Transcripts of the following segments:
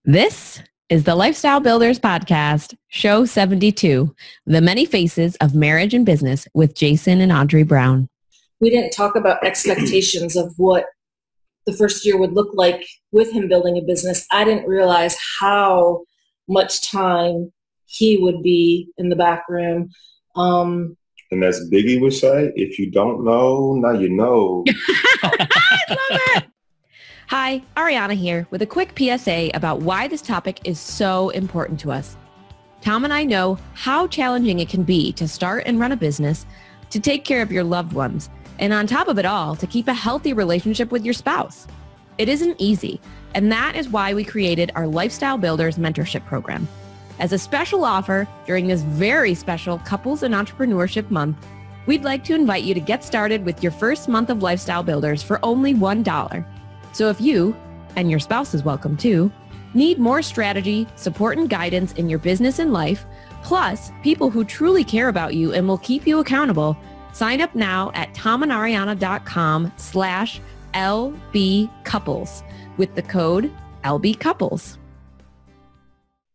This is the Lifestyle Builders Podcast, Show 72, The Many Faces of Marriage and Business with Jason and Audrey Brown. We didn't talk about expectations of what the first year would look like with him building a business. I didn't realize how much time he would be in the back room. And as Biggie would say, if you don't know, now you know. I love it. Hi, Ariana here with a quick PSA about why this topic is so important to us. Tom and I know how challenging it can be to start and run a business, to take care of your loved ones, and on top of it all, to keep a healthy relationship with your spouse. It isn't easy, and that is why we created our Lifestyle Builders Mentorship Program. As a special offer during this very special Couples and Entrepreneurship Month, we'd like to invite you to get started with your first month of Lifestyle Builders for only $1. So if you, and your spouse is welcome too, need more strategy, support, and guidance in your business and life, plus people who truly care about you and will keep you accountable, sign up now at tomandariana.com/LBcouples with the code LBcouples.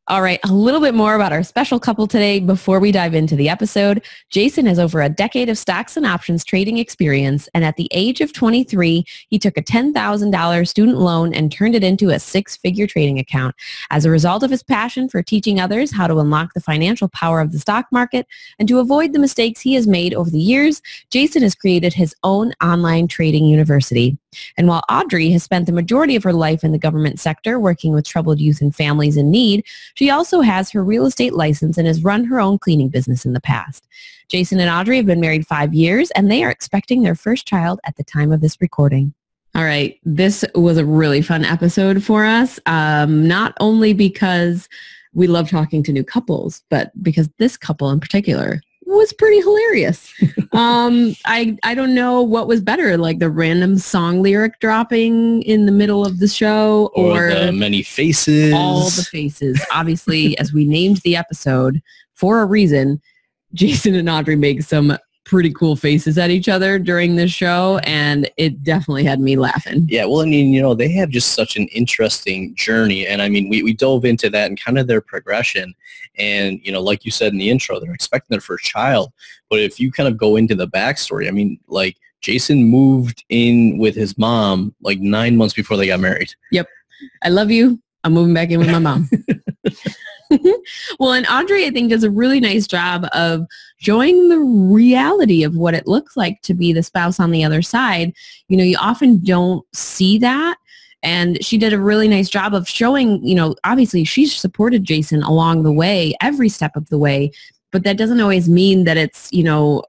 All right, a little bit more about our special couple today before we dive into the episode. Jason has over a decade of stocks and options trading experience, and at the age of 23, he took a $10,000 student loan and turned it into a six-figure trading account. As a result of his passion for teaching others how to unlock the financial power of the stock market and to avoid the mistakes he has made over the years, Jason has created his own online trading university. And while Audrey has spent the majority of her life in the government sector working with troubled youth and families in need, she also has her real estate license and has run her own cleaning business in the past. Jason and Audrey have been married 5 years, and they are expecting their first child at the time of this recording. All right, this was a really fun episode for us, not only because we love talking to new couples, but because this couple in particular was pretty hilarious. I don't know what was better, like the random song lyric dropping in the middle of the show or the many faces. All the faces. Obviously, as we named the episode for a reason, Jason and Audrey make some pretty cool faces at each other during this show, and it definitely had me laughing. Yeah, well, I mean, they have just such an interesting journey, and I mean, we dove into that and kind of their progression, and, like you said in the intro, they're expecting their first child, but if you kind of go into the backstory, I mean, like, Jason moved in with his mom like 9 months before they got married. Yep. I love you. I'm moving back in with my mom. Well, and Audrey, I think, does a really nice job of showing the reality of what it looks like to be the spouse on the other side. You often don't see that. And she did a really nice job of showing, obviously she's supported Jason along the way, every step of the way. But that doesn't always mean that it's,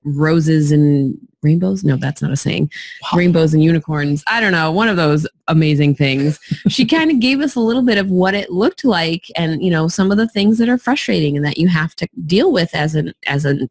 roses and rainbows. No, that's not a saying. Wow. Rainbows and unicorns. I don't know. One of those amazing things. She kind of gave us a little bit of what it looked like and, some of the things that are frustrating and that you have to deal with as a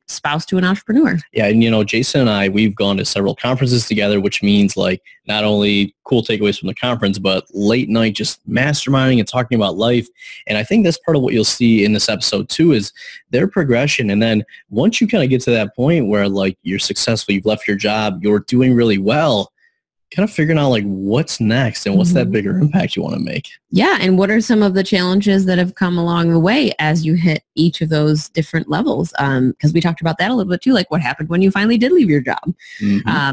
spouse to an entrepreneur. Yeah. And, Jason and I, we've gone to several conferences together, which means like not only cool takeaways from the conference, but late night just masterminding and talking about life. And I think that's part of what you'll see in this episode too, is their progression. And then once you kind of get to that point where like you're successful, you've left your job, you're doing really well, kind of figuring out like what's next and what's that bigger impact you want to make. Yeah. And what are some of the challenges that have come along the way as you hit each of those different levels? Because we talked about that a little bit too, like what happened when you finally did leave your job.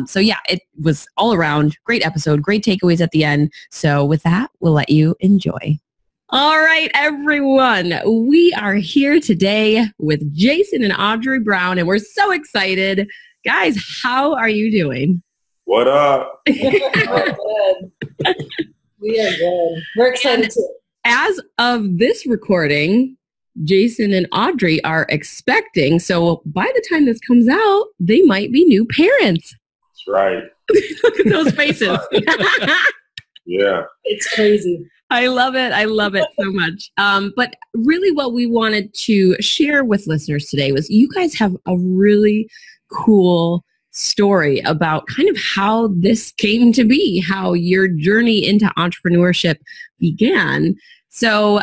So yeah, it was all around great episode, great takeaways at the end. So with that, we'll let you enjoy. All right, everyone, we are here today with Jason and Audrey Brown, and we're so excited. Guys, how are you doing? What up? We're good. We are good. We're excited too. As of this recording, Jason and Audrey are expecting. So by the time this comes out, they might be new parents. That's right. Look at those faces. Yeah. It's crazy. I love it. I love it so much. But really what we wanted to share with listeners today was you guys have a really cool story about kind of how this came to be, how your journey into entrepreneurship began. So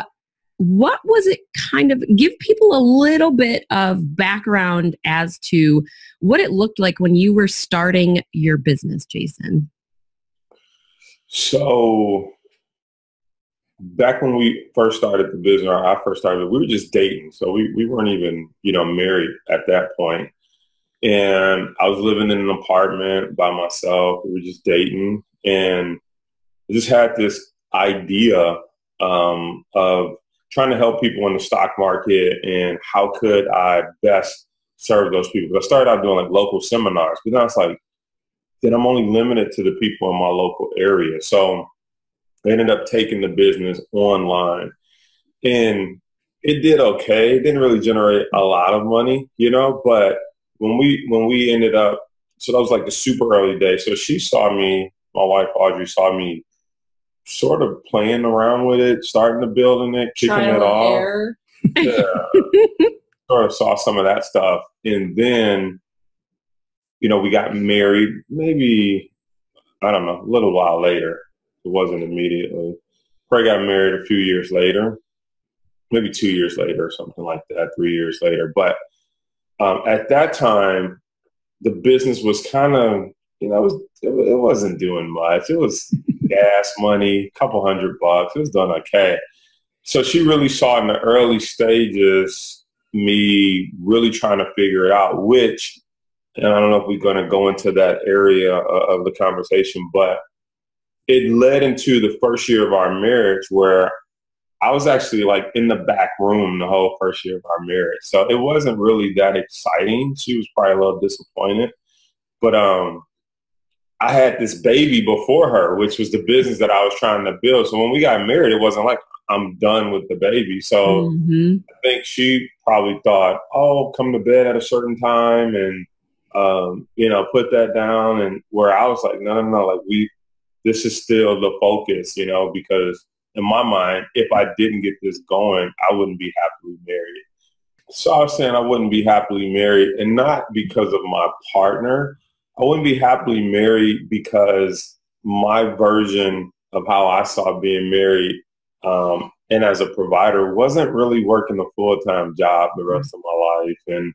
what was it kind of, give people a little bit of background as to what it looked like when you were starting your business, Jason. So back when we first started the business, or I first started, we were just dating. So we weren't even, married at that point. And I was living in an apartment by myself. We were just dating. And I just had this idea of trying to help people in the stock market and how could I best serve those people. I started out doing like local seminars, but then I was like, then I'm only limited to the people in my local area. So I ended up taking the business online, and it did okay. It didn't really generate a lot of money, but when we ended up, so that was like the super early days. So she saw me, my wife Audrey saw me sort of playing around with it, starting to build in it, kicking it off. Yeah. Sort of saw some of that stuff. And then, we got married maybe, I don't know, a little while later. It wasn't immediately. Probably got married a few years later, maybe 2 years later or something like that, 3 years later. But at that time, the business was kind of, it wasn't doing much. It was gas money, a couple $100. It was done okay. So she really saw in the early stages me really trying to figure it out, which, and I don't know if we're going to go into that area of the conversation, but it led into the first year of our marriage where I was actually like in the back room the whole first year of our marriage. So it wasn't really that exciting. She was probably a little disappointed, but I had this baby before her, which was the business that I was trying to build. So when we got married, it wasn't like I'm done with the baby. So I think she probably thought, oh, come to bed at a certain time and, put that down. And where I was like, no, like this is still the focus, because in my mind, if I didn't get this going, I wouldn't be happily married. So I was saying I wouldn't be happily married, and not because of my partner. I wouldn't be happily married because my version of how I saw being married and as a provider wasn't really working a full-time job the rest of my life. And,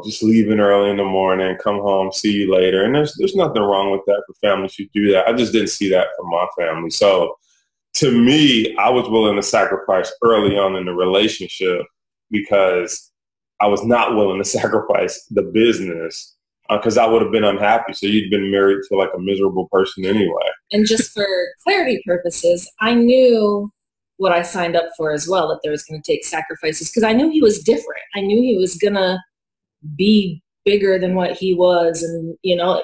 just leaving early in the morning, come home, see you later. And there's nothing wrong with that for families who do that. I just didn't see that from my family. So to me, I was willing to sacrifice early on in the relationship because I was not willing to sacrifice the business because I would have been unhappy. So you'd been married to like a miserable person anyway. And just for clarity purposes, I knew what I signed up for as well, that there was going to take sacrifices because I knew he was different. I knew he was going to be bigger than what he was. And,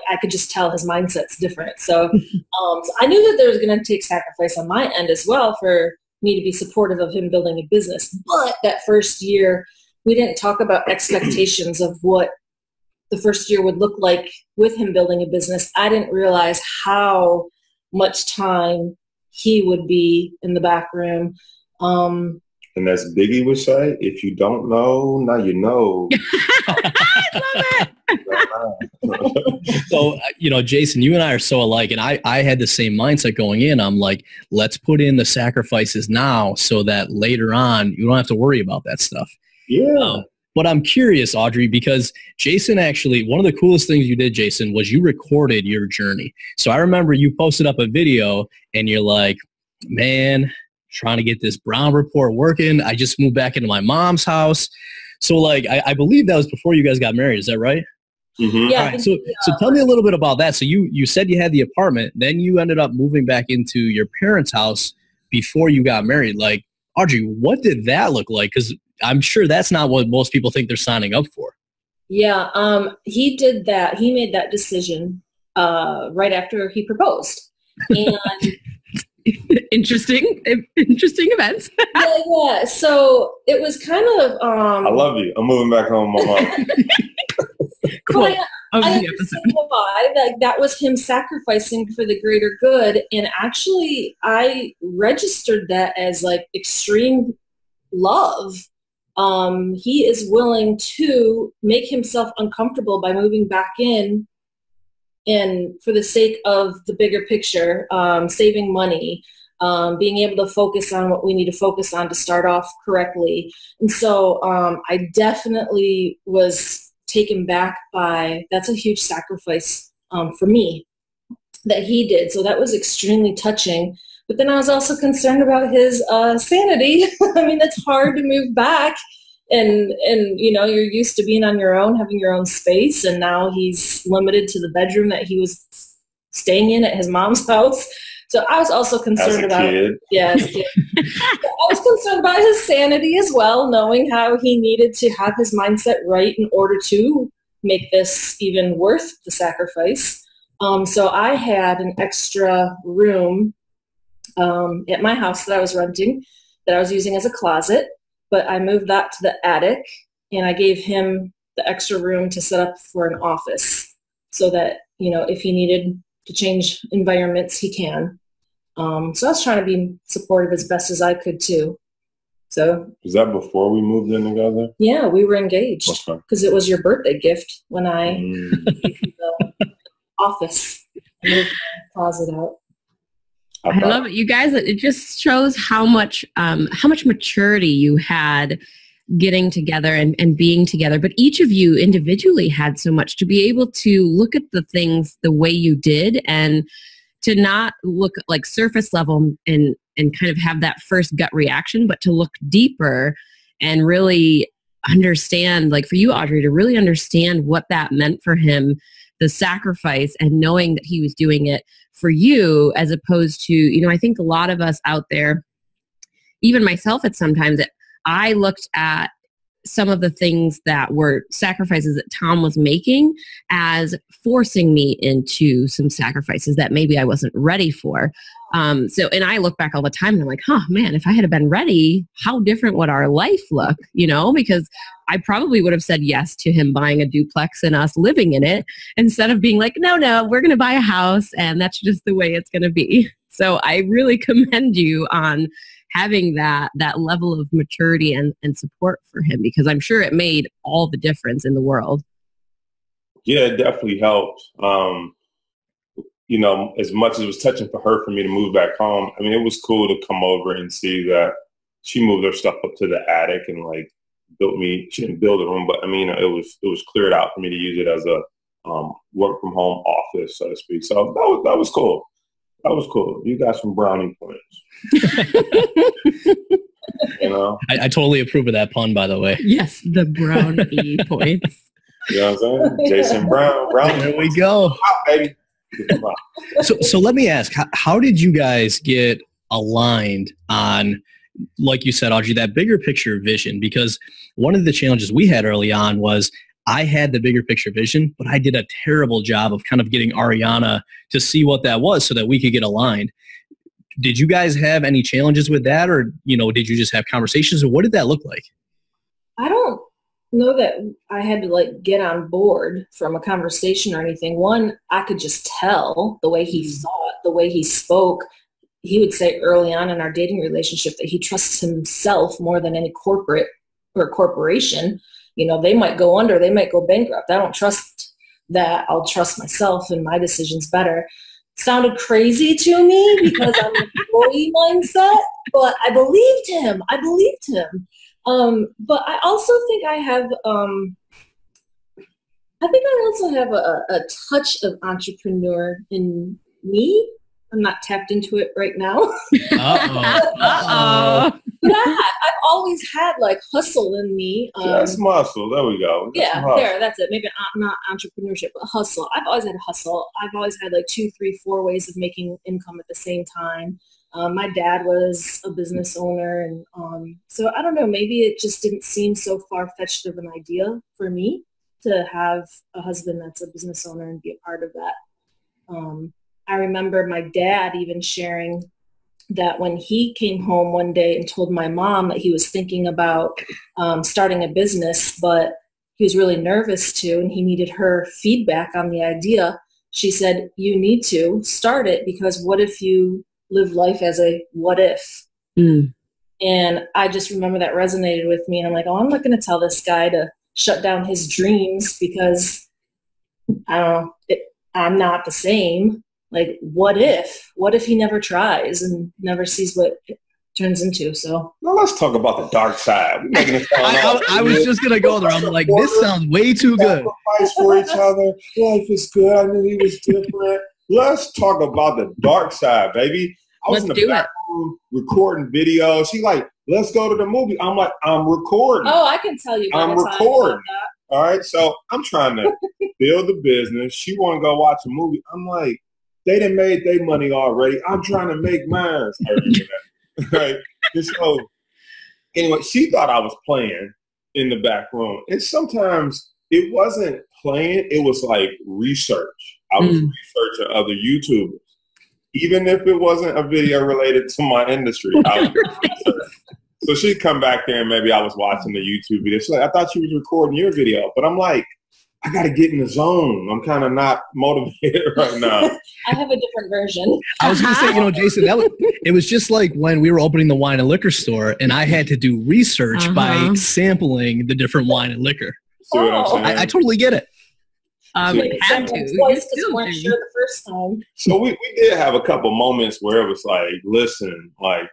I could just tell his mindset's different. So, so I knew that there was going to take sacrifice on my end as well for me to be supportive of him building a business. But that first year, we didn't talk about expectations of what the first year would look like with him building a business. I didn't realize how much time he would be in the back room. And as Biggie would say, if you don't know, now you know. I love it. So, Jason, you and I are so alike, and I had the same mindset going in. I'm like, let's put in the sacrifices now so that later on you don't have to worry about that stuff. Yeah. But I'm curious, Audrey, because Jason actually, one of the coolest things you did, Jason, was you recorded your journey. So I remember you posted up a video and you're like, man, trying to get this Brown report working. I just moved back into my mom's house. So like, I believe that was before you guys got married. Is that right? Mm-hmm. Yeah. All right, so tell me a little bit about that. So you said you had the apartment, then you ended up moving back into your parents' house before you got married. Like, Audrey, what did that look like? Because I'm sure that's not what most people think they're signing up for. Yeah, he did that. He made that decision right after he proposed. And interesting events. yeah. So it was kind of. I love you. I'm moving back home with my mom. Cool. I understand why. Like, that was him sacrificing for the greater good. And actually, I registered that as like extreme love. He is willing to make himself uncomfortable by moving back in, and for the sake of the bigger picture, saving money, being able to focus on what we need to focus on to start off correctly. And so I definitely was taken back by, that's a huge sacrifice for me that he did. So that was extremely touching. But then I was also concerned about his sanity. I mean, it's hard to move back. And you know, you're used to being on your own, having your own space. And now he's limited to the bedroom that he was staying in at his mom's house. So I was also concerned about as a kid. I was concerned about his sanity as well, knowing how he needed to have his mindset right in order to make this even worth the sacrifice. So I had an extra room at my house that I was renting that I was using as a closet, but I moved that to the attic, and I gave him the extra room to set up for an office so that, you know, if he needed to change environments, he can. So I was trying to be supportive as best as I could too. So was that before we moved in together? Yeah, we were engaged because it was your birthday gift when I gave you the office and moved the closet out. I love it, you guys. It just shows how much maturity you had getting together and being together. But each of you individually had so much to be able to look at the things the way you did and to not look like surface level and kind of have that first gut reaction, but to look deeper and really understand, like for you, Audrey, to really understand what that meant for him, the sacrifice, and knowing that he was doing it for you, as opposed to, you know, I think a lot of us out there, even myself at sometimes, that I looked at some of the things that were sacrifices that Tom was making as forcing me into some sacrifices that maybe I wasn't ready for. And I look back all the time and I'm like, oh man, if I had been ready, how different would our life look, you know, because I probably would have said yes to him buying a duplex and us living in it instead of being like, no, we're going to buy a house and that's just the way it's going to be. So I really commend you on having that level of maturity and support for him, because I'm sure it made all the difference in the world. Yeah, it definitely helped. You know, as much as it was touching for her for me to move back home, I mean, it was cool to come over and see that she moved her stuff up to the attic and like she didn't build a room, but I mean, it was cleared out for me to use it as a work from home office, so to speak. So that was cool. That was cool. You got some brownie points. You know? I totally approve of that pun, by the way. Yes, the brownie points. You know what I'm saying? Jason Brown. There we go. Out, baby. So let me ask, how did you guys get aligned on, like you said, Audrey, that bigger picture vision? Because one of the challenges we had early on was I had the bigger picture vision, but I did a terrible job of kind of getting Ariana to see what that was so that we could get aligned. Did you guys have any challenges with that, or, you know, did you just have conversations, or what did that look like? I don't know that I had to like get on board from a conversation or anything. One, I could just tell the way he thought, the way he spoke. He would say early on in our dating relationship that he trusts himself more than any corporate or corporation. You know, they might go under, they might go bankrupt. I don't trust that. I'll trust myself and my decisions better. Sounded crazy to me because I'm an employee mindset, but I believed him. But I also think I have, a touch of entrepreneur in me. I'm not tapped into it right now. But I've always had like hustle in me. That's muscle. There we go. That's it. Maybe not entrepreneurship, but hustle. I've always had hustle. I've always had like 2, 3, 4 ways of making income at the same time. My dad was a business owner, and so I don't know, maybe it just didn't seem so far-fetched of an idea for me to have a husband that's a business owner and be a part of that. I remember my dad even sharing that when he came home one day and told my mom that he was thinking about starting a business, but he was really nervous to, and he needed her feedback on the idea. She said, you need to start it, because what if you live life as a what if? And I just remember that resonated with me. And I'm like, oh, I'm not going to tell this guy to shut down his dreams because I don't know, I'm not the same. Like, what if he never tries and never sees what it turns into? So now let's talk about the dark side. We're making it I was just going to go there. I'm like, this sounds way too good. Sacrifice for each other. Life is good. I knew he was different. Let's talk about the dark side, baby. I was in the back room recording videos. She like, let's go to the movie. I'm like, I'm recording. Oh, I can tell you. I'm recording. All right. So I'm trying to build the business. She want to go watch a movie. I'm like, they done made their money already. I'm trying to make mine. Right. And so anyway, she thought I was playing in the back room. And sometimes it wasn't playing. It was like research. I was researching other YouTubers. Even if it wasn't a video related to my industry. I was researching. So she'd come back there and maybe I was watching the YouTube video. She's like, I thought you was recording your video. But I'm like, I got to get in the zone. I'm kind of not motivated right now. I have a different version. I was going to say, Jason, it was just like when we were opening the wine and liquor store and I had to do research by sampling the different wine and liquor. See what I'm saying? I totally get it. Had to. Twice because we weren't sure the first time. So we did have a couple moments where it was like, listen, like,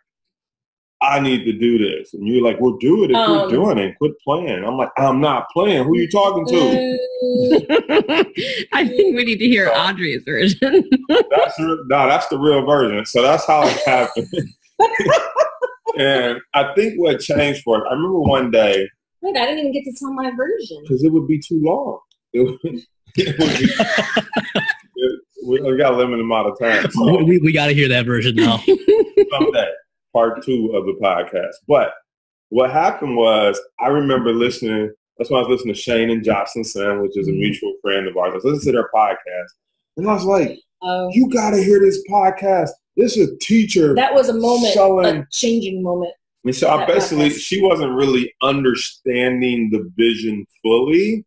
I need to do this. And you're like, we'll do it if we're doing it. Quit playing. I'm like, I'm not playing. Who are you talking to? I think we need to hear Audrey's version. That's the real version. So that's how it happened. And I think what changed for it, I remember one day. Wait, I didn't even get to tell my version. Because it would be too long. We got a limited amount of time. So. We got to hear that version now. Someday. Part 2 of the podcast. But what happened was I remember listening. That's when I was listening to Shane and Jocelyn, which is a mutual friend of ours. I was listening to their podcast. And I was like, you got to hear this podcast. This is a teacher. That was a moment, a changing moment. And so I basically, she wasn't really understanding the vision fully.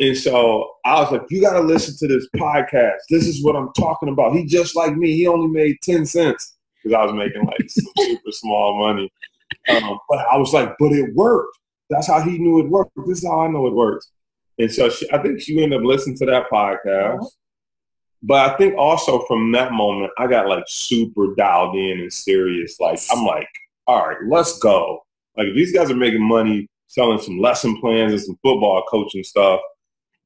And so I was like, you got to listen to this podcast. This is what I'm talking about. He just like me. He only made 10 cents. Because I was making like some super small money. But I was like, but it worked. That's how he knew it worked. This is how I know it works. And so I think she ended up listening to that podcast. But I think also from that moment, I got like super dialed in and serious. Like, I'm like, all right, let's go. Like, if these guys are making money selling some lesson plans and some football coaching stuff,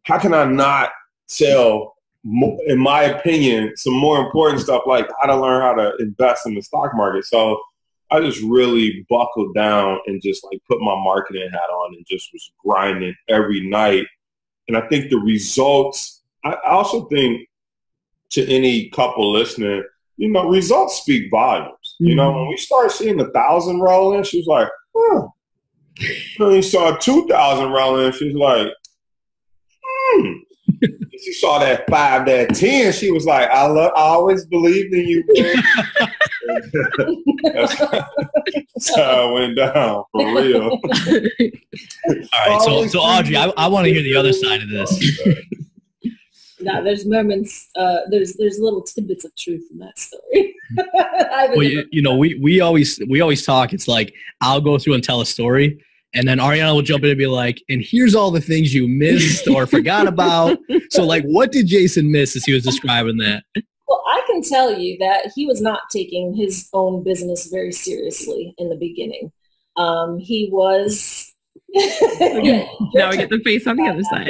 how can I not sell, in my opinion, some more important stuff like how to learn how to invest in the stock market? So I just really buckled down and just like put my marketing hat on and just was grinding every night. And I think the results, I also think to any couple listening, results speak volumes. Mm-hmm. When we started seeing 1,000 roll in, she was like, oh. When we saw 2,000 roll in, she was like, She saw that 5, that 10. She was like, I always believed in you. That's how it went down, for real. All right, so Audrey, I want to hear the other side of this. No, there's moments, there's little tidbits of truth in that story. Well, we always talk. It's like, I'll go through and tell a story. And then Ariana will jump in and be like, and here's all the things you missed or forgot about. So, like, what did Jason miss as he was describing that? Well, I can tell you that he was not taking his own business very seriously in the beginning. He was... Now we get the face on the other side.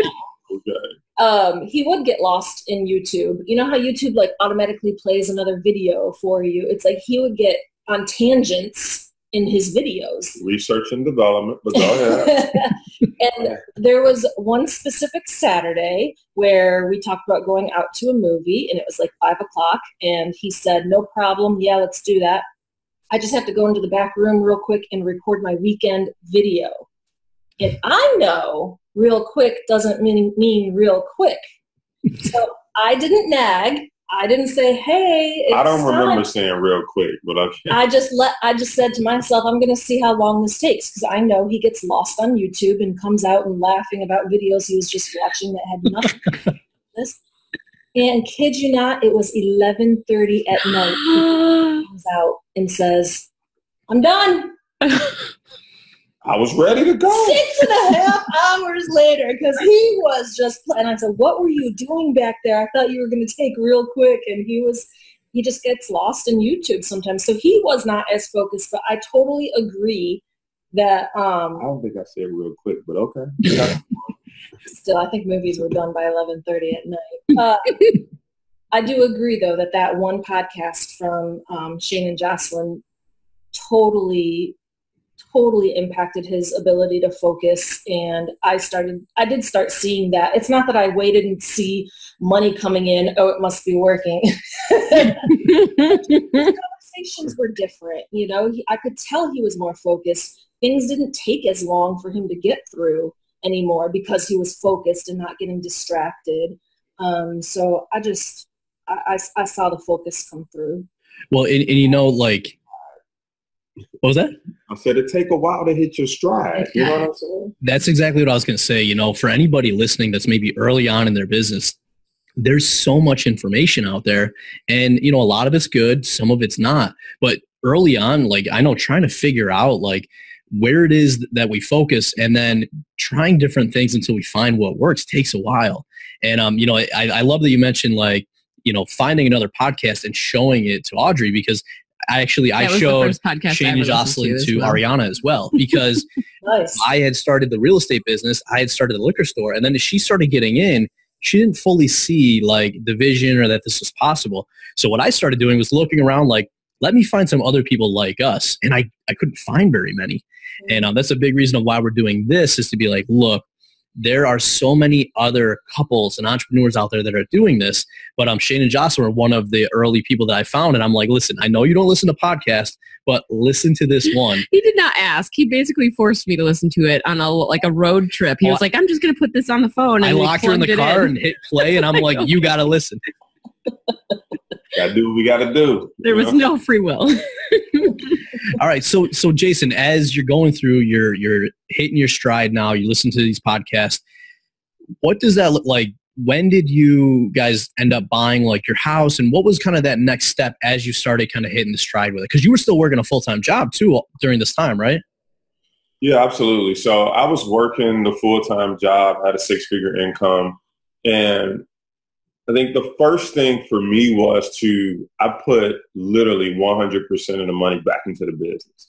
Okay. He would get lost in YouTube. You know how YouTube, like, automatically plays another video for you? It's like he would get on tangents in his videos. Research and development, but go ahead. And there was one specific Saturday where we talked about going out to a movie, and it was like 5 o'clock, and he said, no problem, yeah, let's do that. I just have to go into the back room real quick and record my weekend video. And I know real quick doesn't mean real quick. So I didn't nag. I didn't say, hey, it's I don't remember saying real quick, but okay. I just said to myself, I'm going to see how long this takes, because I know he gets lost on YouTube and comes out and laughing about videos he was just watching that had nothing to do with this. And kid you not, it was 11:30 at night. He comes out and says, I'm done. I was ready to go. 6.5 hours later, because he was just, and I said, what were you doing back there? I thought you were going to take real quick. And he just gets lost in YouTube sometimes. So he was not as focused, but I totally agree that. I don't think I said real quick, but okay. Still, I think movies were done by 11:30 at night. I do agree, though, that one podcast from Shane and Jocelyn totally impacted his ability to focus. And I did start seeing that. It's not that I waited and see money coming in. Oh, it must be working. Conversations were different. You know, I could tell he was more focused. Things didn't take as long for him to get through anymore because he was focused and not getting distracted. So I saw the focus come through. Well, and you know, like, what was that? I said it take a while to hit your stride. You know what I'm saying? That's exactly what I was going to say. You know, for anybody listening that's maybe early on in their business, there's so much information out there, and you know, a lot of it's good, some of it's not. But early on, like, I know trying to figure out like where it is that we focus, and then trying different things until we find what works takes a while. And you know, I love that you mentioned, like, you know, finding another podcast and showing it to Audrey, because I showed Shane and Jocelyn to Ariana as well, because Nice. I had started the real estate business, I had started the liquor store, and then as she started getting in, she didn't fully see like the vision or that this was possible. So what I started doing was looking around, like, let me find some other people like us. And I couldn't find very many. And that's a big reason of why we're doing this, is to be like, look, there are so many other couples and entrepreneurs out there that are doing this. But Shane and Jocelyn were one of the early people that I found. And I'm like, listen, I know you don't listen to podcasts, but listen to this one. He did not ask. He basically forced me to listen to it on a road trip. He was like, I'm just going to put this on the phone. And I locked her in the car and hit play. And I'm like, you got to listen. Gotta do what we gotta do. There was no free will. All right. So Jason, as you're going through, you're hitting your stride now, you listen to these podcasts. What does that look like? When did you guys end up buying like your house, and what was kind of that next step as you started kind of hitting the stride with it? Because you were still working a full-time job too during this time, right? Yeah, absolutely. So I was working the full-time job, had a 6-figure income, and I think the first thing for me was I put literally 100% of the money back into the business.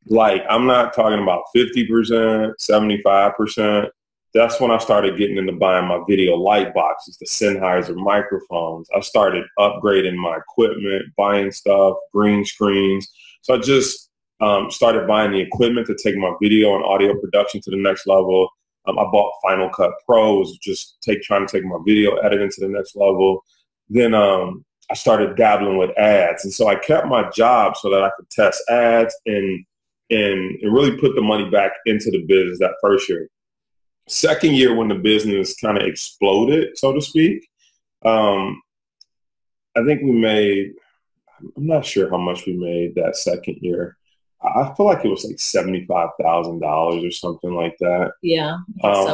Like, I'm not talking about 50%, 75%. That's when I started getting into buying my video light boxes, the Sennheiser microphones. I started upgrading my equipment, buying stuff, green screens. So I just started buying the equipment to take my video and audio production to the next level. I bought Final Cut Pro, was just trying to take my video editing to the next level. Then I started dabbling with ads. And so I kept my job so that I could test ads and really put the money back into the business that first year. Second year, when the business kind of exploded, so to speak, I think we made, I'm not sure how much we made that second year. I feel like it was like $75,000 or something like that. Yeah.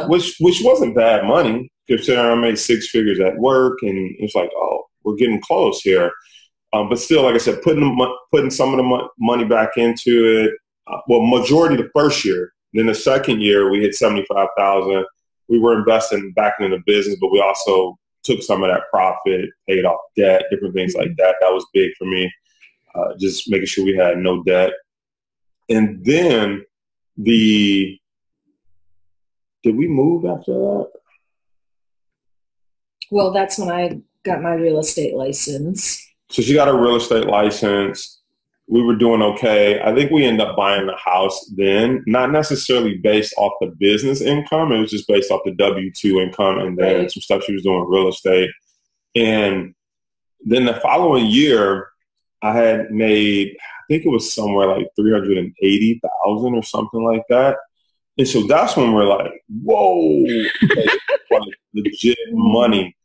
Which wasn't bad money, considering I made 6 figures at work, and it's like, oh, we're getting close here. But still, like I said, putting some of the money back into it. Well, majority the first year. Then the second year, we hit $75,000. We were investing back into the business, but we also took some of that profit, paid off debt, different things like that. That was big for me, just making sure we had no debt. And then did we move after that? Well, that's when I got my real estate license. So she got a real estate license. We were doing okay. I think we ended up buying the house then, not necessarily based off the business income. It was just based off the W-2 income, and then some stuff she was doing real estate. And then the following year, I had made, I think it was somewhere like $380,000 or something like that. And so that's when we're like, whoa, like legit money.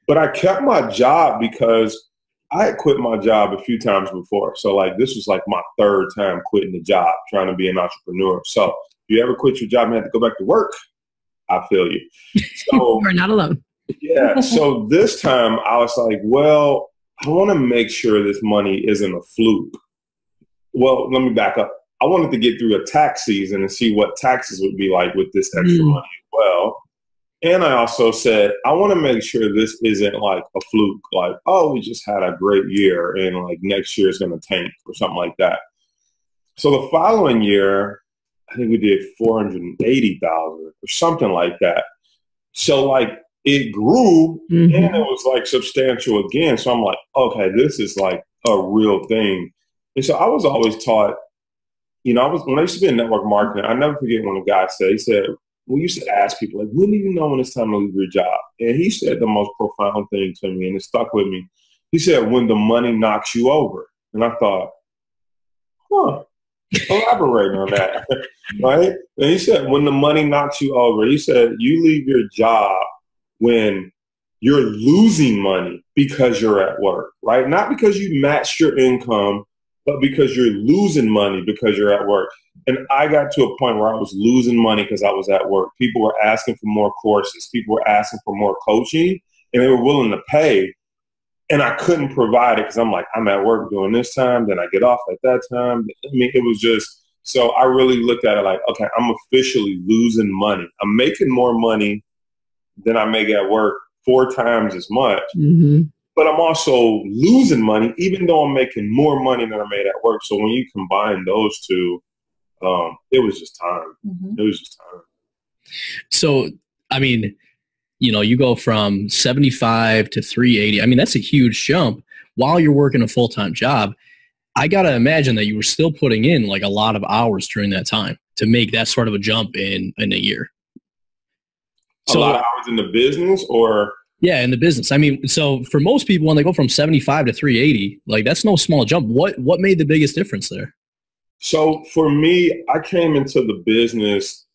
But I kept my job because I had quit my job a few times before. So like, this was like my third time quitting the job, trying to be an entrepreneur. So if you ever quit your job and have to go back to work, I feel you. So you're not alone. Yeah. So this time I was like, well, I want to make sure this money isn't a fluke. Well, let me back up. I wanted to get through a tax season and see what taxes would be like with this extra money as well. And I also said, I want to make sure this isn't like a fluke, like, oh, we just had a great year and like next year is going to tank or something like that. So the following year, I think we did $480,000 or something like that. So like it grew Mm-hmm. and it was like substantial again. So I'm like, okay, this is like a real thing. And so I was always taught, when I used to be in network marketing, I never forget when a guy said, he said, we used to ask people, like, when do you know when it's time to leave your job? And he said the most profound thing to me, and it stuck with me. He said, when the money knocks you over. And I thought, elaborate on that, right? And he said, when the money knocks you over, he said, you leave your job when you're losing money because you're at work, right? Not because you matched your income, but because you're losing money because you're at work. And I got to a point where I was losing money because I was at work. People were asking for more courses. People were asking for more coaching, and they were willing to pay. And I couldn't provide it because I'm like, I'm at work doing this time, then I get off at that time. I mean, it was just, so I really looked at it like, okay, I'm officially losing money. I'm making more money than I make at work 4 times as much. Mm-hmm. But I'm also losing money, even though I'm making more money than I made at work. So when you combine those two, it was just time. Mm-hmm. It was just time. So, I mean, you go from 75 to 380. I mean, that's a huge jump while you're working a full-time job. I got to imagine that you were still putting in like a lot of hours during that time to make that sort of a jump in a year. So, a lot of hours in the business or? Yeah, in the business. I mean, so for most people, when they go from 75 to 380, like that's no small jump. What made the biggest difference there? So for me, I came into the business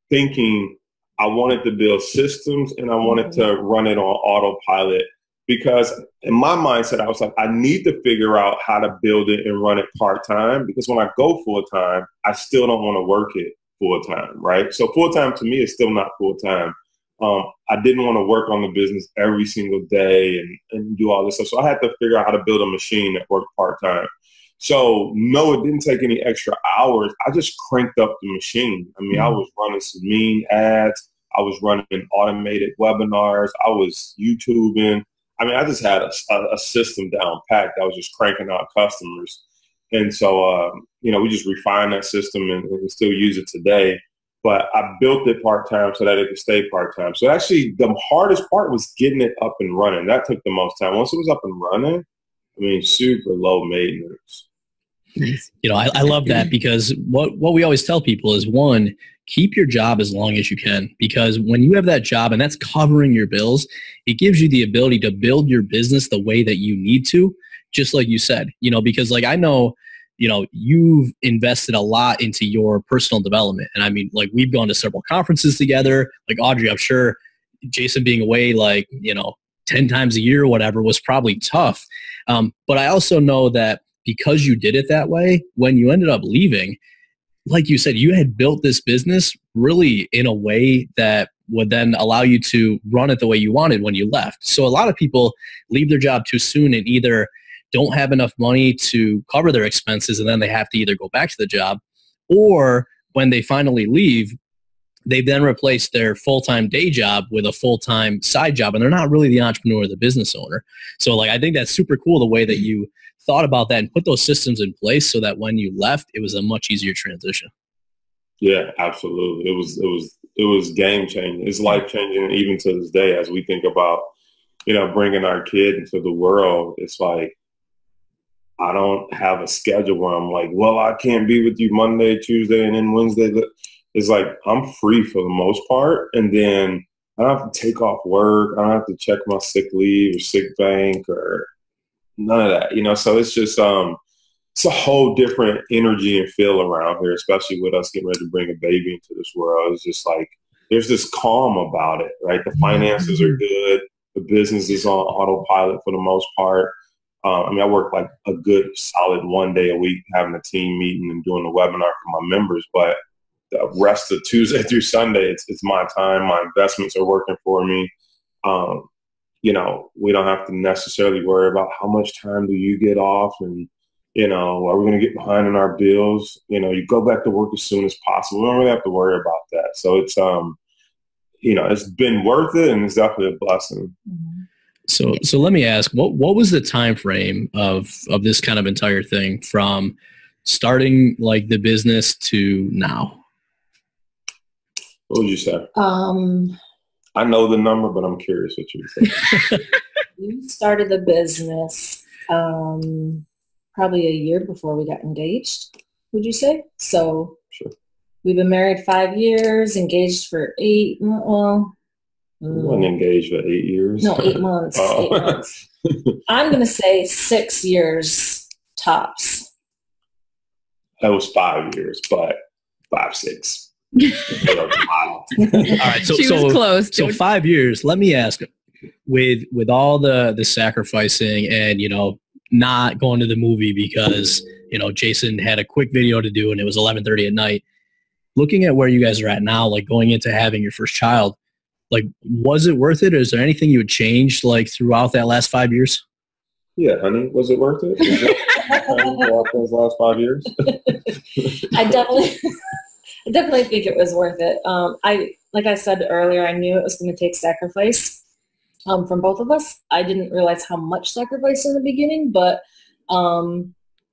thinking I wanted to build systems and I wanted to run it on autopilot, because in my mindset, I was like, I need to figure out how to build it and run it part-time, because when I go full-time, I still don't want to work it full-time, right? So full-time to me is still not full-time. I didn't want to work on the business every single day and do all this stuff. So I had to figure out how to build a machine that worked part-time. So no, it didn't take any extra hours. I just cranked up the machine. I mean, I was running some mean ads. I was running automated webinars. I was YouTubing. I mean, I just had a system down packed. I was just cranking out customers. And so, we just refined that system and still use it today. But I built it part-time so that it could stay part-time. So actually the hardest part was getting it up and running. That took the most time. Once it was up and running, I mean, super low maintenance. I love that, because what we always tell people is, one, keep your job as long as you can, because when you have that job and that's covering your bills, it gives you the ability to build your business the way that you need to, just like you said, because like I know, you've invested a lot into your personal development. And I mean, like we've gone to several conferences together, like Audrey, I'm sure Jason being away, 10 times a year or whatever was probably tough. But I also know that because you did it that way, when you ended up leaving, like you said, you had built this business really in a way that would then allow you to run it the way you wanted when you left. So a lot of people leave their job too soon and either don't have enough money to cover their expenses, and then they have to either go back to the job, or when they finally leave, they then replace their full-time day job with a full-time side job, and they're not really the entrepreneur or the business owner. So I think that's super cool the way that you thought about that and put those systems in place so that when you left, it was a much easier transition. Yeah, absolutely. It was game changing. It's life changing even to this day as we think about, bringing our kid into the world. It's like, I don't have a schedule where I'm like, well, I can't be with you Monday, Tuesday, and then Wednesday. It's like I'm free for the most part. And then I don't have to take off work. I don't have to check my sick leave or sick bank or none of that, So it's just, it's a whole different energy and feel around here, especially with us getting ready to bring a baby into this world. It's just like, there's this calm about it, right? The finances are good. The business is on autopilot for the most part. I work like a good solid 1 day a week, having a team meeting and doing the webinar for my members. But the rest of Tuesday through Sunday, it's my time. My investments are working for me. We don't have to necessarily worry about how much time do you get off and, are we going to get behind in our bills? You go back to work as soon as possible. We don't really have to worry about that. So it's, it's been worth it, and it's definitely a blessing. Mm-hmm. So let me ask, what was the time frame of this kind of entire thing from starting like the business to now? What would you say? I know the number, but I'm curious what you say. You started the business probably a year before we got engaged, would you say? So Sure. We've been married 5 years, engaged for 8. Well, We weren't engaged for 8 years. No, 8 months. 8 months. I'm going to say 6 years tops. That was 5 years, but 5, 6. All right, She was close. So 5 years. Let me ask, with all the sacrificing and not going to the movie because Jason had a quick video to do and it was 11:30 at night. Looking at where you guys are at now, like going into having your first child, like was it worth it? Or is there anything you would change like throughout that last 5 years? Yeah, honey, was it worth it? Throughout those last 5 years? I definitely think it was worth it. Like I said earlier, I knew it was going to take sacrifice from both of us. I didn't realize how much sacrifice in the beginning, but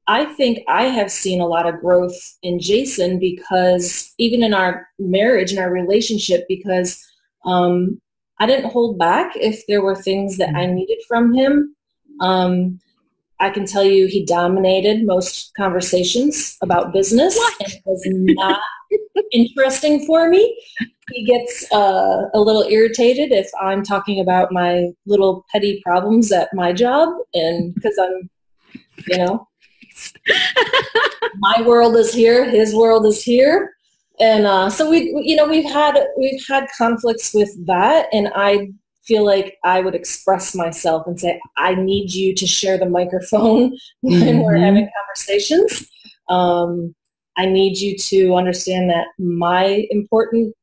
I think I have seen a lot of growth in Jason because even in our marriage and our relationship, because I didn't hold back if there were things that I needed from him. I can tell you he dominated most conversations about business. And it was not interesting for me. He gets a little irritated if I'm talking about my little petty problems at my job, and because I'm, my world is here, his world is here, and so we've had conflicts with that, and I feel like I would express myself and say, I need you to share the microphone when we're having conversations. I need you to understand that my important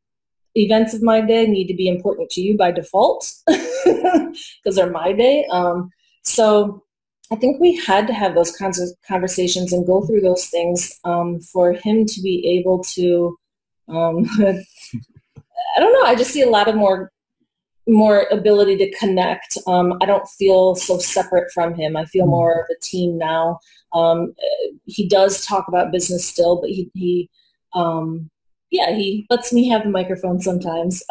events of my day need to be important to you by default because they're my day. So I think we had to have those kinds of conversations and go through those things for him to be able to, I don't know, I just see a lot of more ability to connect. I don't feel so separate from him. I feel more of a team now. He does talk about business still, but he lets me have the microphone sometimes.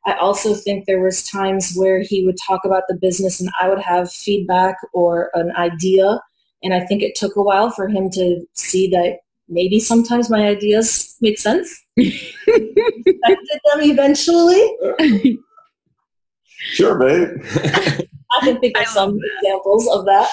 I also think there was times where he would talk about the business and I would have feedback or an idea. And I think it took a while for him to see that maybe sometimes my ideas make sense. Respected them eventually. Sure, babe. I can think of some examples of that.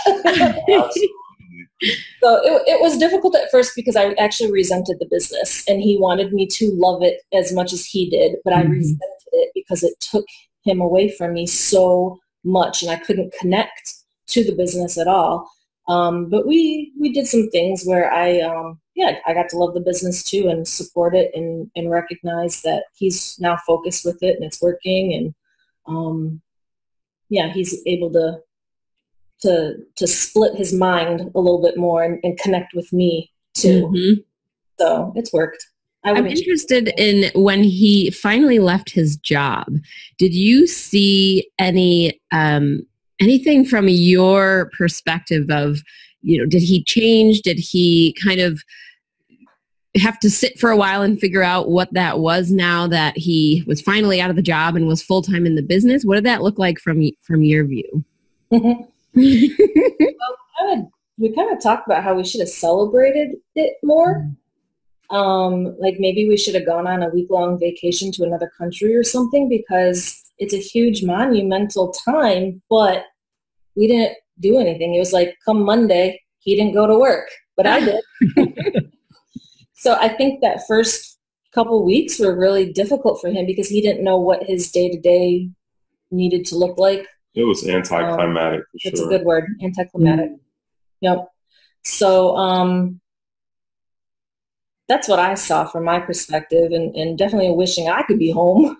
So it was difficult at first because I actually resented the business and he wanted me to love it as much as he did, but I resented it because it took him away from me so much and I couldn't connect to the business at all. But we did some things where I got to love the business too and support it and recognize that he's now focused with it and it's working, and he's able to split his mind a little bit more and connect with me too. So it's worked. I'm interested in when he finally left his job. Did you see anything from your perspective of, did he change? Did he kind of have to sit for a while and figure out what that was now that he was finally out of the job and was full-time in the business? What did that look like from your view? We kind of talked about how we should have celebrated it more. Like maybe we should have gone on a week-long vacation to another country or something, because it's a huge monumental time, but we didn't do anything. It was like, come Monday, he didn't go to work, but I did. So I think that first couple weeks were really difficult for him because he didn't know what his day-to-day needed to look like. It was anticlimactic, for sure. That's a good word, anticlimactic. Yep. So that's what I saw from my perspective, and definitely wishing I could be home.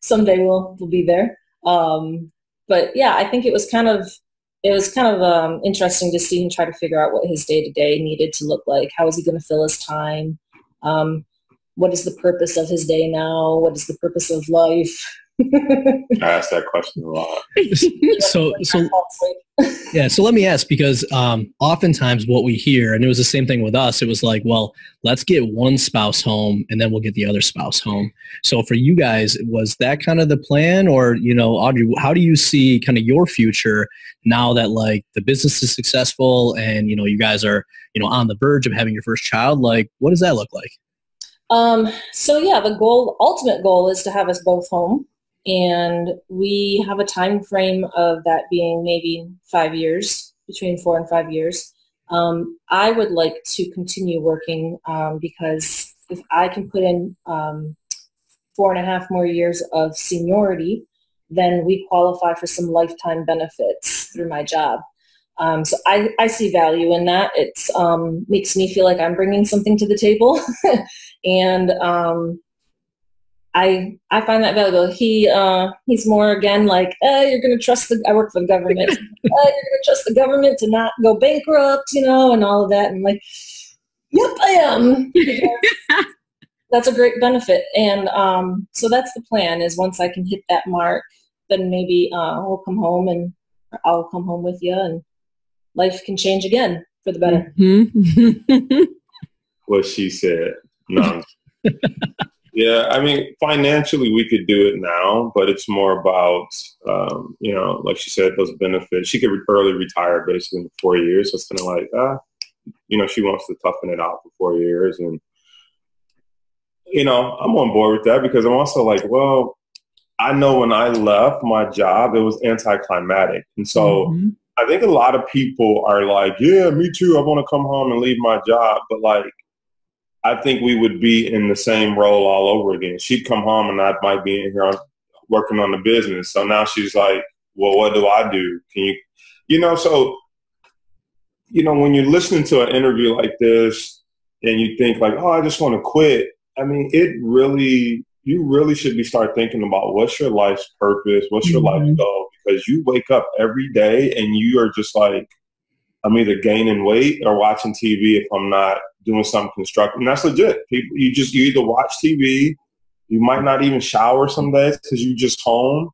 Someday we'll be there. But yeah, I think it was kind of interesting to see him try to figure out what his day-to-day needed to look like. How is he going to fill his time? What is the purpose of his day now? What is the purpose of life? I ask that question a lot. So yeah, so let me ask, because oftentimes what we hear, and it was the same thing with us, it was like, well, let's get one spouse home and then we'll get the other spouse home. So for you guys, was that kind of the plan? Or, Audrey, how do you see kind of your future now that like the business is successful and, you guys are, on the verge of having your first child? Like, what does that look like? So yeah, the ultimate goal is to have us both home. And we have a time frame of that being maybe 5 years, between 4 and 5 years. I would like to continue working because if I can put in 4.5 more years of seniority, then we qualify for some lifetime benefits through my job. So I see value in that. It makes me feel like I'm bringing something to the table. And I find that valuable. He's more, again, like, you're going to trust I work for the government. You're going to trust the government to not go bankrupt, and all of that. And I'm like, yep, I am. That's a great benefit. And so that's the plan, is once I can hit that mark, then maybe we'll come home and I'll come home with you and life can change again for the better. Mm-hmm. What she said. No. Yeah, I mean, financially we could do it now, but it's more about, like she said, those benefits. She could early retire basically in 4 years. So it's kind of like, she wants to toughen it out for 4 years. And, I'm on board with that because I'm also like, well, I know when I left my job, it was anticlimactic. And so I think a lot of people are like, yeah, me too. I want to come home and leave my job. But like, I think we would be in the same role all over again. She'd come home and I might be in here working on the business. So now she's like, well, what do I do? Can you, so, when you're listening to an interview like this and you think like, oh, I just want to quit. I mean, you really should start thinking about what's your life's purpose, what's your life goal, because you wake up every day and you are just like, I'm either gaining weight or watching TV if I'm not doing something constructive. And that's legit. People, you either watch TV, you might not even shower some days because you're just home.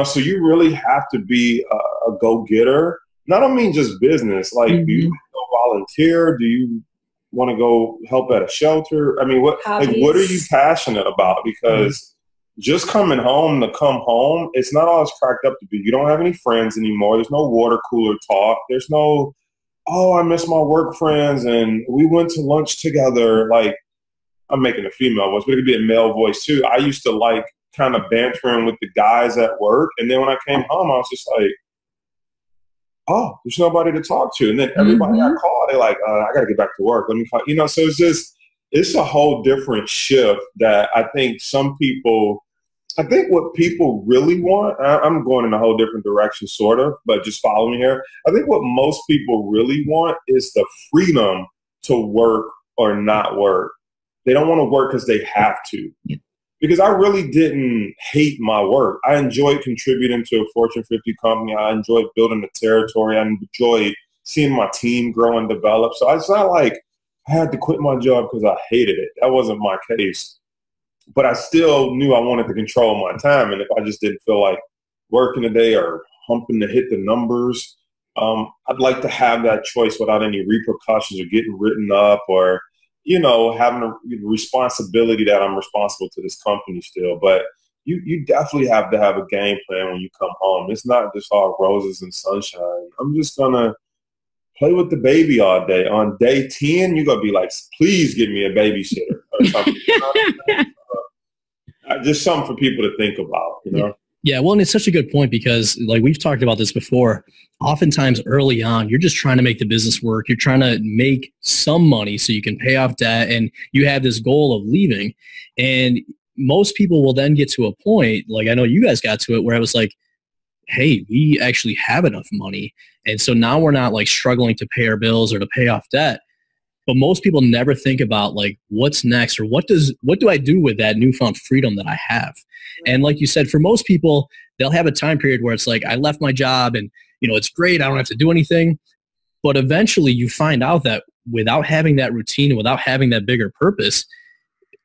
So you really have to be a go-getter. And I don't mean just business. Like, do you go volunteer? Do you want to go help at a shelter? I mean, what are you passionate about? Because just coming home to come home, it's not all it's cracked up to be. You don't have any friends anymore. There's no water cooler talk. There's no, oh, I miss my work friends and we went to lunch together. Like, I'm making a female voice, but it could be a male voice too. I used to like kind of bantering with the guys at work. And then when I came home, I was just like, oh, there's nobody to talk to. And then everybody I call, they're like, I got to get back to work. Let me call. So it's a whole different shift that I think what people really want, I'm going in a whole different direction, sort of, but just follow me here. I think what most people really want is the freedom to work or not work. They don't want to work because they have to. Yeah. Because I really didn't hate my work. I enjoyed contributing to a Fortune 50 company. I enjoyed building the territory. I enjoyed seeing my team grow and develop. So it's not like I had to quit my job because I hated it. That wasn't my case. But I still knew I wanted to control my time. And if I just didn't feel like working today or humping to hit the numbers, I'd like to have that choice without any repercussions or getting written up or, having a responsibility that I'm responsible to this company still. But you definitely have to have a game plan when you come home. It's not just all roses and sunshine. I'm just going to play with the baby all day. On day 10, you're going to be like, please give me a babysitter or something. Just something for people to think about, Yeah, well, and it's such a good point because like we've talked about this before, oftentimes early on, you're just trying to make the business work. You're trying to make some money so you can pay off debt and you have this goal of leaving. And most people will then get to a point, like I know you guys got to it, where I was like, hey, we actually have enough money. And so now we're not like struggling to pay our bills or to pay off debt. But most people never think about like what's next or what do I do with that newfound freedom that I have? And like you said, for most people, they'll have a time period where it's like, I left my job and, it's great. I don't have to do anything. But eventually you find out that without having that routine and without having that bigger purpose,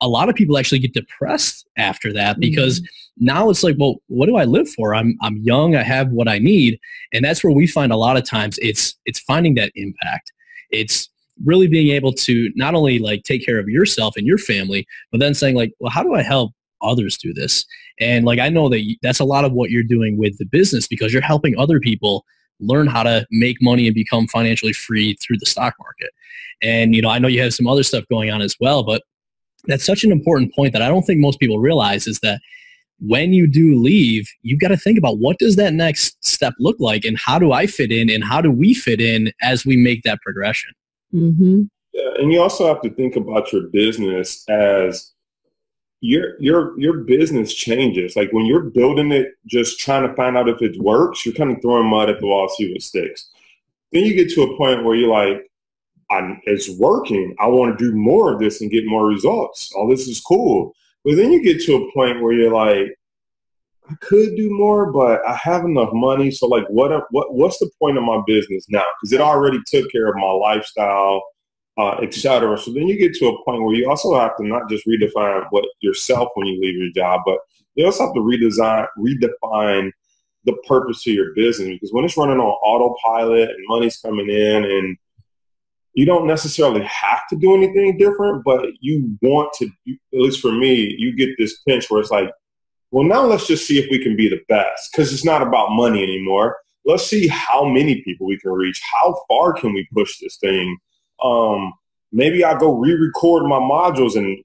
a lot of people actually get depressed after that because now it's like, well, what do I live for? I'm young. I have what I need. And that's where we find a lot of times it's finding that impact. It's really being able to not only like take care of yourself and your family, but then saying like, well, how do I help others do this? And like, I know that that's a lot of what you're doing with the business because you're helping other people learn how to make money and become financially free through the stock market. And, I know you have some other stuff going on as well, but that's such an important point that I don't think most people realize is that when you do leave, you've got to think about what does that next step look like and how do I fit in and how do we fit in as we make that progression? Mm-hmm. Yeah, and you also have to think about your business as your business changes. Like when you're building it, just trying to find out if it works, you're kind of throwing mud at the wall, see what sticks. Then you get to a point where you're like, it's working. I want to do more of this and get more results. Oh, this is cool. But then you get to a point where you're like, I could do more, but I have enough money. So like, what's the point of my business now? Because it already took care of my lifestyle, et cetera. So then you get to a point where you also have to not just redefine what yourself when you leave your job, but you also have to redefine the purpose of your business. Because when it's running on autopilot and money's coming in and you don't necessarily have to do anything different, but you want to, at least for me, you get this pinch where it's like, well, now let's just see if we can be the best because it's not about money anymore. Let's see how many people we can reach. How far can we push this thing? Maybe I'll go re-record my modules and,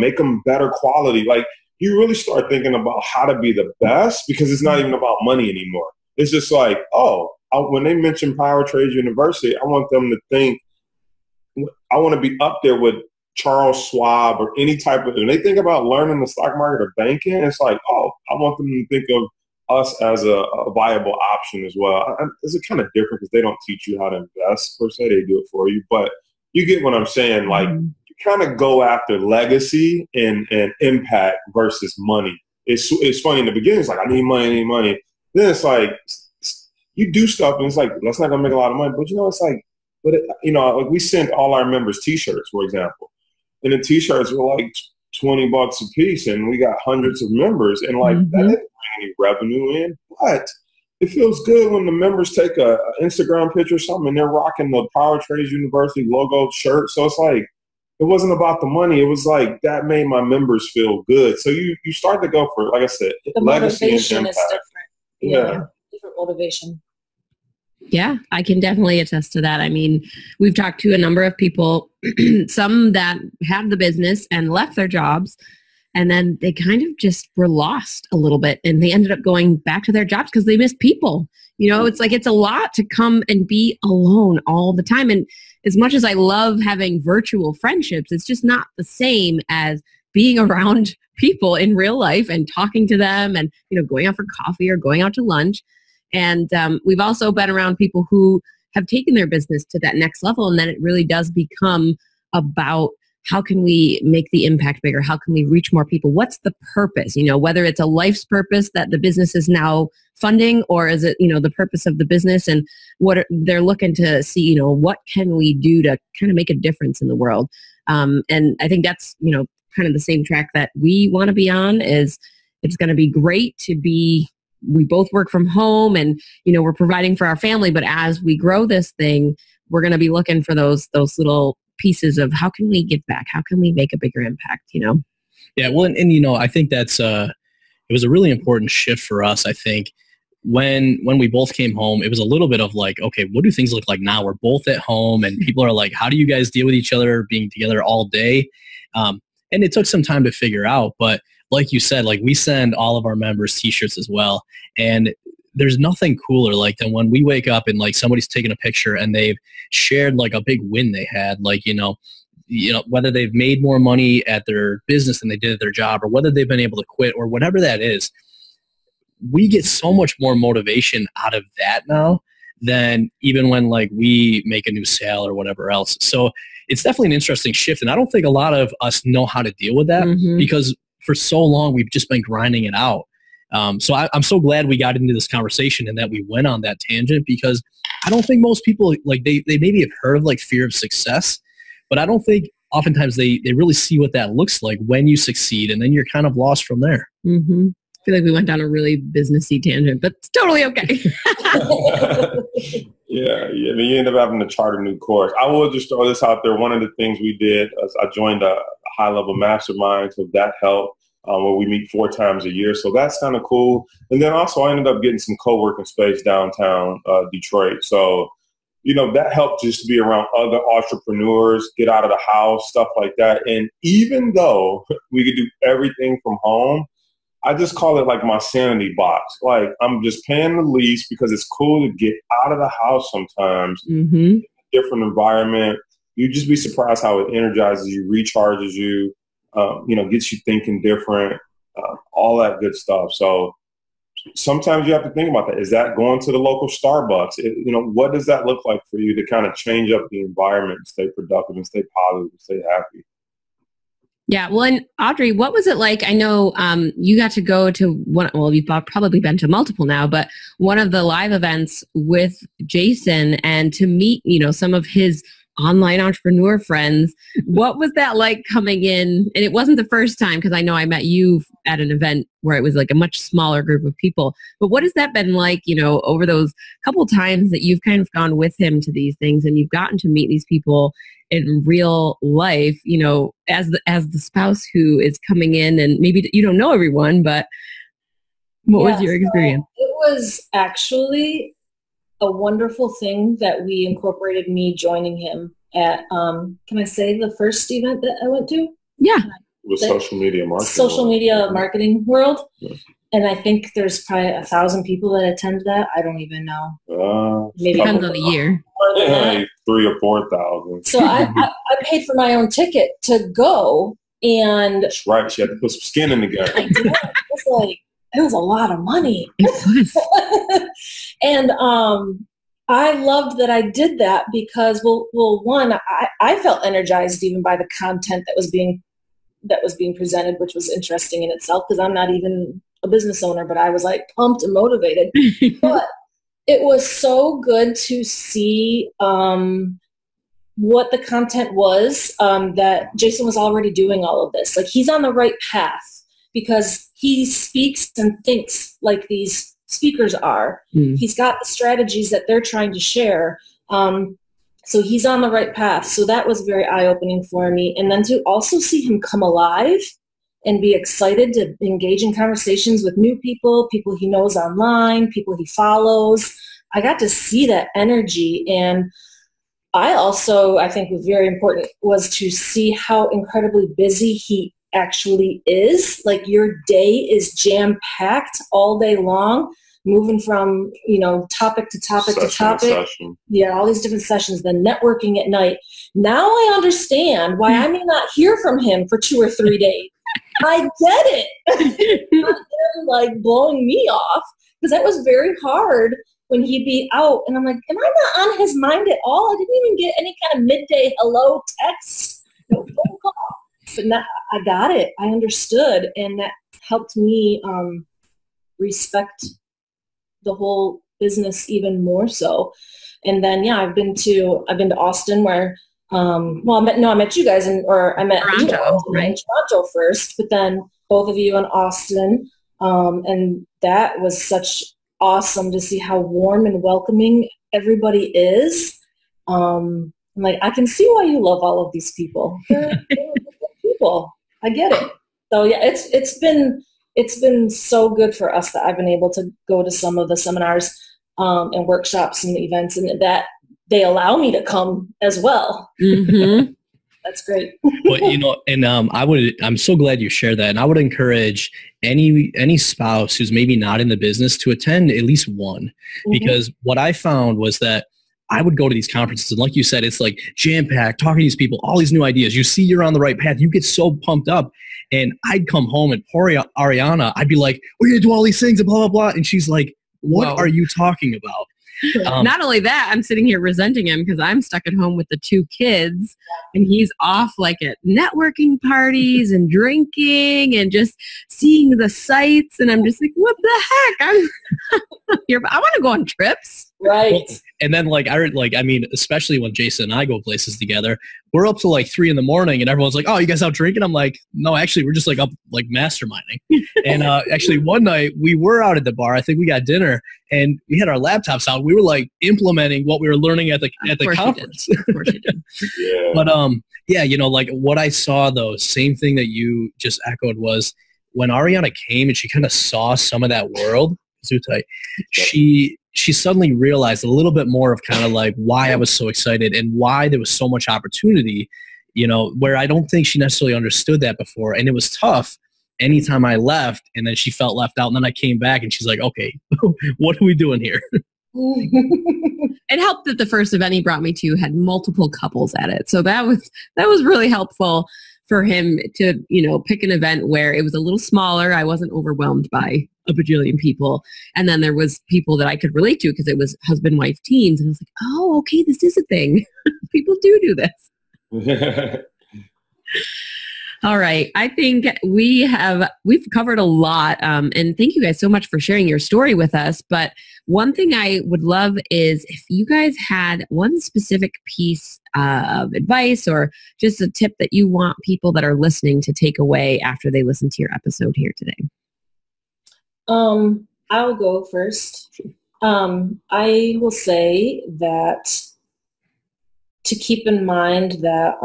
make them better quality. Like you really start thinking about how to be the best because it's not even about money anymore. It's just like, when they mention Power Trade University, I want them to think, I want to be up there with Charles Schwab or any type of, when they think about learning the stock market or banking, it's like, I want them to think of us as a viable option as well. It's kind of different because they don't teach you how to invest per se. They do it for you. But you get what I'm saying. Like you kind of go after legacy and impact versus money. It's funny in the beginning. It's like, I need money. Then it's like you do stuff and it's like, that's not going to make a lot of money. But it's like, like we sent all our members T-shirts, for example. And the T-shirts were like $20 a piece, and we got hundreds of members. And like that didn't bring any revenue in, but it feels good when the members take a Instagram picture or something, and they're rocking the Power Trades University logo shirt. So it's like it wasn't about the money. It was like that made my members feel good. So you start to go for, like I said, the motivation is different. Yeah, different motivation. Yeah, I can definitely attest to that. I mean, we've talked to a number of people, some that had the business and left their jobs, and then they kind of just were lost a little bit, and they ended up going back to their jobs because they missed people. It's like it's a lot to come and be alone all the time. And as much as I love having virtual friendships, it's just not the same as being around people in real life and talking to them and, going out for coffee or going out to lunch. And we've also been around people who have taken their business to that next level. And then it really does become about how can we make the impact bigger? How can we reach more people? What's the purpose? Whether it's a life's purpose that the business is now funding, or is it, the purpose of the business and what they're looking to see, what can we do to kind of make a difference in the world? And I think that's, kind of the same track that we want to be on. Is it's going to be great to be, we both work from home and, we're providing for our family. But as we grow this thing, we're going to be looking for those little pieces of how can we give back? How can we make a bigger impact, Yeah, well, and I think that's, it was a really important shift for us. I think when we both came home, it was a little bit of like, okay, what do things look like now? We're both at home and people are like, how do you guys deal with each other being together all day? And it took some time to figure out, but like you said, like we send all of our members T-shirts as well. And there's nothing cooler like than when we wake up and like somebody's taken a picture and they've shared like a big win they had, like, whether they've made more money at their business than they did at their job, or whether they've been able to quit or whatever that is. We get so much more motivation out of that now than even when like we make a new sale or whatever else. So it's definitely an interesting shift. And I don't think a lot of us know how to deal with that because for so long we've just been grinding it out. So I'm so glad we got into this conversation and that we went on that tangent, because I don't think most people, like they maybe have heard of like fear of success, but I don't think oftentimes they really see what that looks like when you succeed, and then you're kind of lost from there. Mm-hmm. I feel like we went down a really businessy tangent, but it's totally okay. Yeah. I mean, you end up having to chart a new course. I will just throw this out there. One of the things we did is I joined a high-level mastermind, so that helped, where we meet 4 times a year. So that's kind of cool. And then also I ended up getting some co-working space downtown Detroit. So, that helped just to be around other entrepreneurs, get out of the house, stuff like that. And even though we could do everything from home, I just call it like my sanity box. Like, I'm just paying the lease because it's cool to get out of the house sometimes, different environment. You'd just be surprised how it energizes you, recharges you, gets you thinking different, all that good stuff. So sometimes you have to think about that. Is that going to the local Starbucks? What does that look like for you to kind of change up the environment, stay productive and stay positive and stay happy? Yeah. Well, and Audrey, what was it like? I know you got to go to one, well, you've probably been to multiple now, but one of the live events with Jason and to meet, some of his online entrepreneur friends. What was that like coming in? And it wasn't the first time, because I know I met you at an event where it was like a much smaller group of people. But what has that been like, over those couple times that you've kind of gone with him to these things and you've gotten to meet these people in real life, as the spouse who is coming in, and maybe you don't know everyone, but what was your experience? It was actually a wonderful thing that we incorporated me joining him at, can I say the first event that I went to? Yeah. With social media marketing. Social media marketing world. Yeah. And I think there's probably 1,000 people that attend that. I don't even know. Maybe depends on the year. 3,000 or 4,000. So I paid for my own ticket to go, and that's right. She had to put some skin in the game. I did. It was a lot of money. And I loved that I did that because, well, one, I felt energized even by the content that was being presented, which was interesting in itself because I'm not even a business owner, but I was like pumped and motivated. But it was so good to see what the content was, that Jason was already doing all of this. Like, he's on the right path because he speaks and thinks like these speakers are. He's got the strategies that they're trying to share. So he's on the right path. So that was very eye-opening for me. And then to also see him come alive and be excited to engage in conversations with new people he knows online, people he follows. I got to see that energy. And I think was very important was to see how incredibly busy he actually is. Like, your day is jam-packed all day long, moving from, topic to topic to topic. Yeah, all these different sessions, then networking at night. Now I understand why I may not hear from him for 2 or 3 days. I get it. Not him, like, blowing me off, because that was very hard when he'd be out. And I'm like, am I not on his mind at all? I didn't even get any kind of midday hello text, no phone call. But now I got it. I understood. And that helped me respect the whole business even more so. And then, yeah, I've been to Austin where, I met you guys I met Toronto, right? In Toronto first, but then both of you in Austin. And that was such awesome to see how warm and welcoming everybody is. Like, I can see why you love all of these people. They're good people. I get it. So yeah, it's been so good for us that I've been able to go to some of the seminars and workshops and events, and that they allow me to come as well. Mm-hmm. That's great. But I'm so glad you shared that, and I would encourage any spouse who's maybe not in the business to attend at least one, because what I found was that I would go to these conferences, and like you said, it's like jam-packed, talking to these people, all these new ideas. You see you're on the right path. You get so pumped up. And I'd come home and poor Ariana, I'd be like, we're going to do all these things and blah, blah, blah. And she's like, what are you talking about? Not only that, I'm sitting here resenting him because I'm stuck at home with the 2 kids and he's off like at networking parties and drinking and just seeing the sights. And I'm just like, what the heck? I want to go on trips. Right. And then I mean, especially when Jason and I go places together, we're up to like 3 a.m. and everyone's like, oh, you guys out drinking? I'm like, no, actually, we're just like up like masterminding. And actually one night we were out at the bar. I think we got dinner and we had our laptops out. We were like implementing what we were learning at the conference. Of course you did. Yeah. But yeah, you know, like what I saw though, same thing that you just echoed was when Ariana came and she kind of saw some of that world, Zutai, she suddenly realized a little bit more of kind of like why I was so excited and why there was so much opportunity, you know, where I don't think she necessarily understood that before. And it was tough anytime I left and then she felt left out. And then I came back and she's like, okay, what are we doing here? It helped that the first event he brought me to had multiple couples at it. So that was really helpful for him to, you know, pick an event where it was a little smaller. I wasn't overwhelmed by a bajillion people. And then there was people that I could relate to because it was husband-wife teams. And I was like, oh, okay, this is a thing. People do this. All right. I think we've covered a lot. And thank you guys so much for sharing your story with us. But one thing I would love is if you guys had one specific piece of advice or just a tip that you want people that are listening to take away after they listen to your episode here today. I'll go first. I will say that to keep in mind that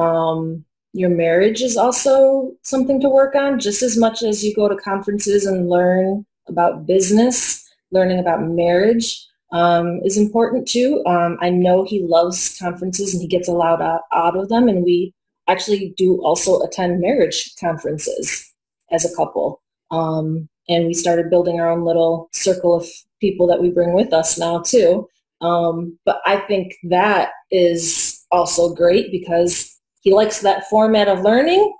your marriage is also something to work on just as much as you go to conferences and learn about business. Learning about marriage is important too. I know he loves conferences and he gets a lot out of them. And we actually do also attend marriage conferences as a couple. And we started building our own little circle of people that we bring with us now too. But I think that is also great because he likes that format of learning.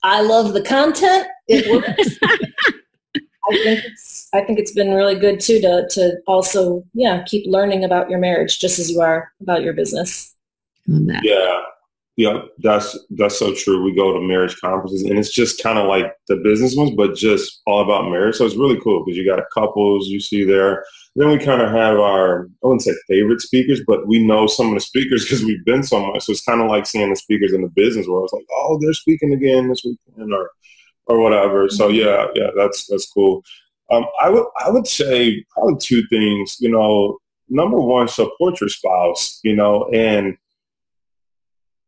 I love the content. It works. I think it's been really good too to also keep learning about your marriage just as you are about your business. Yeah, that's so true. We go to marriage conferences and it's just kind of like the business ones, but just all about marriage. So it's really cool because you got couples you see there. Then we kind of have our, I wouldn't say favorite speakers, but we know some of the speakers because we've been so much. So it's kind of like seeing the speakers in the business world. It's like, oh, they're speaking again this weekend or whatever. So yeah, that's cool. I would say probably 2 things. You know, number one, support your spouse. You know, and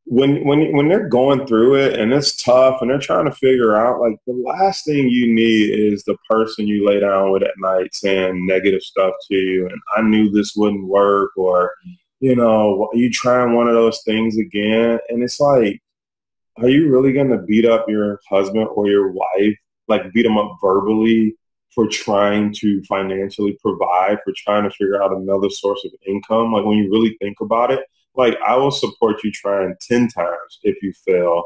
when they're going through it and it's tough and they're trying to figure out, like, the last thing you need is the person you lay down with at night saying negative stuff to you and I knew this wouldn't work, or, you know, are you trying one of those things again? And it's like, are you really going to beat up your husband or your wife, like beat them up verbally for trying to financially provide, for trying to figure out another source of income? Like, when you really think about it, like, I will support you trying 10 times if you fail,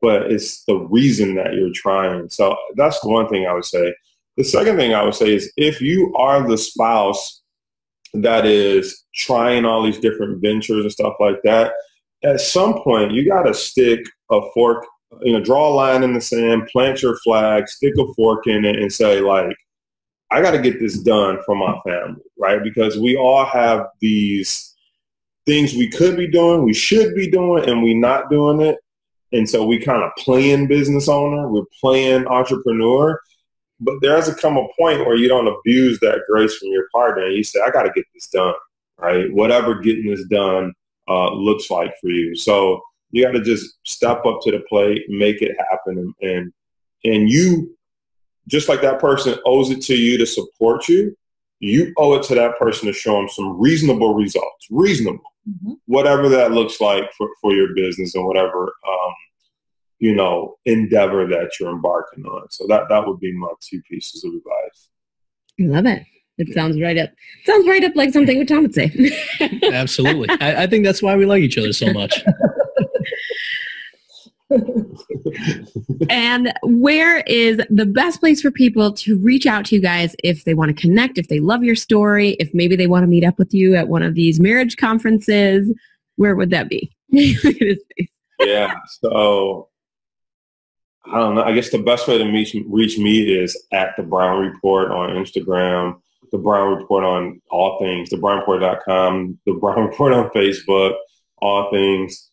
but it's the reason that you're trying. So that's the one thing I would say. The second thing I would say is if you are the spouse that is trying all these different ventures and stuff like that, at some point you got to stick a fork, you know, draw a line in the sand, plant your flag, stick a fork in it and say, like, I got to get this done for my family, right? Because we all have these things we could be doing, we should be doing, and we're not doing it. And so we kind of playing business owner, we're playing entrepreneur, but there has to come a point where you don't abuse that grace from your partner and you say, I got to get this done, right? Whatever getting this done looks like for you. So you got to just step up to the plate, make it happen. And you, just like that person owes it to you to support you, you owe it to that person to show them some reasonable results, whatever that looks like for your business and whatever, you know, endeavor that you're embarking on. So that would be my 2 pieces of advice. I love it. It sounds right up. Sounds right up like something Tom would say. Absolutely. I think that's why we like each other so much. And where is the best place for people to reach out to you guys if they want to connect, if they love your story, if maybe they want to meet up with you at one of these marriage conferences? Where would that be? Yeah. So I don't know. I guess the best way to reach me is at the Brown Report on Instagram. The Brown Report on all things, thebrownreport.com, The Brown Report on Facebook, all things.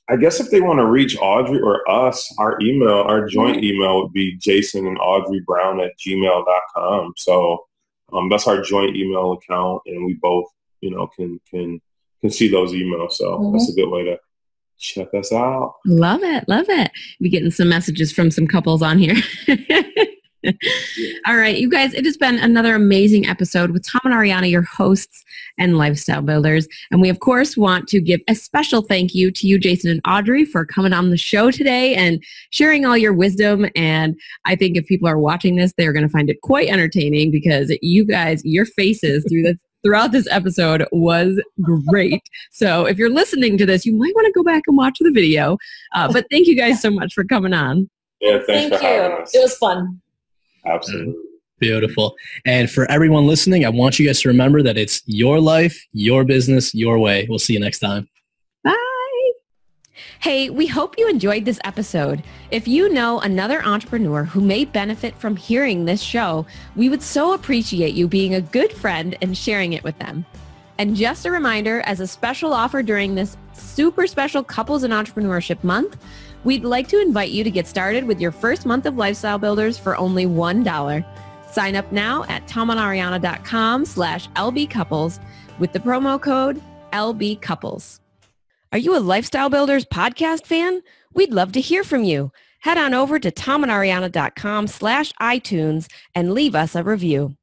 I guess if they want to reach Audrey or us, our joint email would be Jason and Audrey Brown at gmail.com. So that's our joint email account, and we both, can see those emails. So that's a good way to check us out. Love it. Love it. We're getting some messages from some couples on here. All right, you guys, it has been another amazing episode with Tom and Ariana, your hosts and lifestyle builders. And we, of course, want to give a special thank you to you, Jason and Audrey, for coming on the show today and sharing all your wisdom. And I think if people are watching this, they're going to find it quite entertaining because you guys, your faces throughout this episode was great. So if you're listening to this, you might want to go back and watch the video. But thank you guys so much for coming on. Yeah, thanks for having us. It was fun. Absolutely. Beautiful. And for everyone listening, I want you guys to remember that it's your life, your business, your way. We'll see you next time. Bye. Hey, we hope you enjoyed this episode. If you know another entrepreneur who may benefit from hearing this show, we would so appreciate you being a good friend and sharing it with them. And just a reminder, as a special offer during this super special Couples in Entrepreneurship Month, we'd like to invite you to get started with your first month of Lifestyle Builders for only $1. Sign up now at tomandariana.com/LBcouples with the promo code LBcouples. Are you a Lifestyle Builders podcast fan? We'd love to hear from you. Head on over to tomandariana.com/iTunes and leave us a review.